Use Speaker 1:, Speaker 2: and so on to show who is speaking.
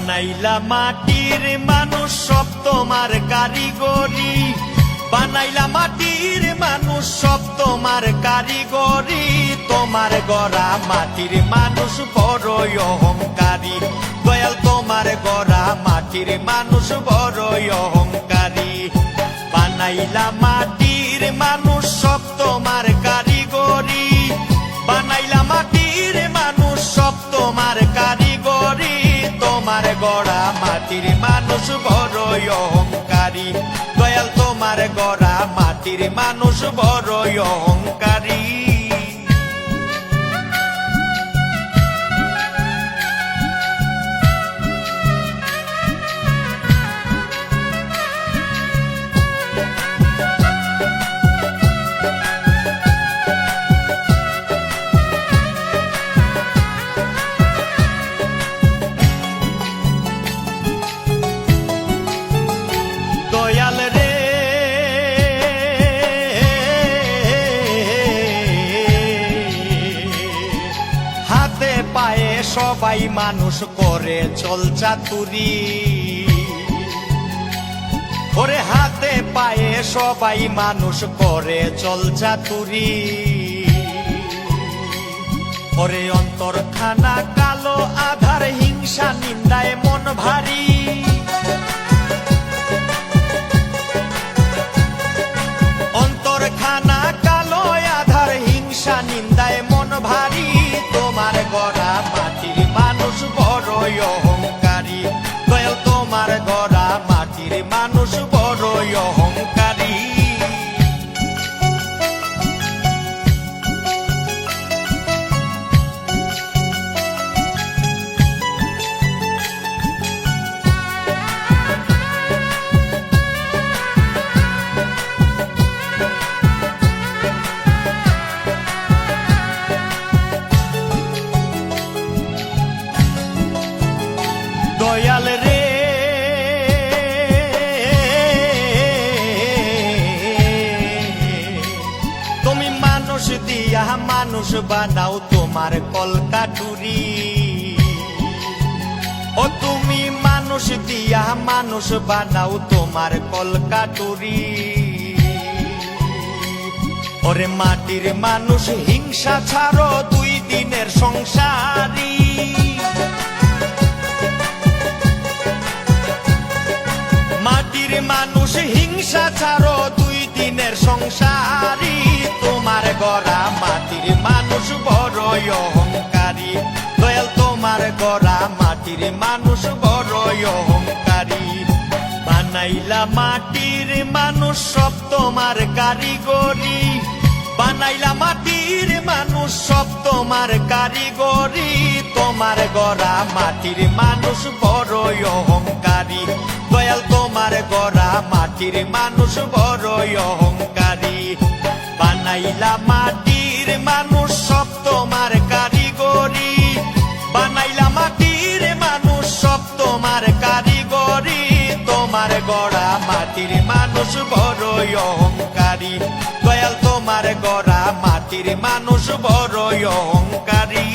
Speaker 1: বানাইলা মাটির মানুষ সব তোমার কারিগরি, বানাইলা মাটির মানুষ সব তোমার কারিগরি। তোমার গড়া মাটির মানুষ বড়ই অহংকারী, দয়াল তোমার গড়া মাটির মানুষ বড়ই অহংকারী। বানাইলা মাটির মানুষ সব তোমার কারিগরি, বানাইলা মাটির মানুষ সব তোমার কারিগরি। তোমার গড়া মাটির মানুষ বড়ই অহংকারী, দয়াল তোমার গড়া মাটির মানুষ বড়ই অহংকারী। দয়াল রে হাতে পায়ে সবাই মানুষ করে চল চাতুরি, ওরে হাতে পায়ে সবাই মানুষ করে চল চাতুরি। ওরে অন্তরখানা কালো আধার হিংসা নিন্দায় মন ভারী, খানা কালো আধার হিংসা নিন্দায় মন ভারী। তোমার গড়া মাটির মানুষ বড়ই অহংকারী, দয়াল তোমার গড়া মাটির মানুষ বড়ই অহংকারী। দয়াল রে তুমি মানুষ দিয়া মানুষ বানাও তোমার কলকাটুরি, ও তুমি মানুষ দিয়া মানুষ বানাও তোমার কলকাটুরি। ওরে মাটির মানুষ হিংসা ছাড়ো দুই দিনের সংসারী, মাটির মানুষ হিংসা ছাড়ো দুই দিনের সংসারী। তোমার গড়া মাটির মানুষ বড়ই অহংকারী, দয়াল তোমার গড়া মাটির মানুষ বড়ই অহংকারী। বানাইলা মাটির মানুষ সব তোমার কারিগরি, বানাইলা মাটির মানুষ সব তোমার কারিগরি। তোমার গড়া মাটির মানুষ বড়ই অহংকারী, দয়াল তোমার গড়া মাটির মানুষ বড়ই অহংকারী। বানাইলা মাটির মানুষ সব তোমার কারিগরি, বানাইলা মাটির মানুষ সব তোমার কারিগরি। তোমার গড়া মাটির মানুষ বড়ই অহংকারী, দয়াল তোমার গড়া মাটির মানুষ বড়ই অহংকারী।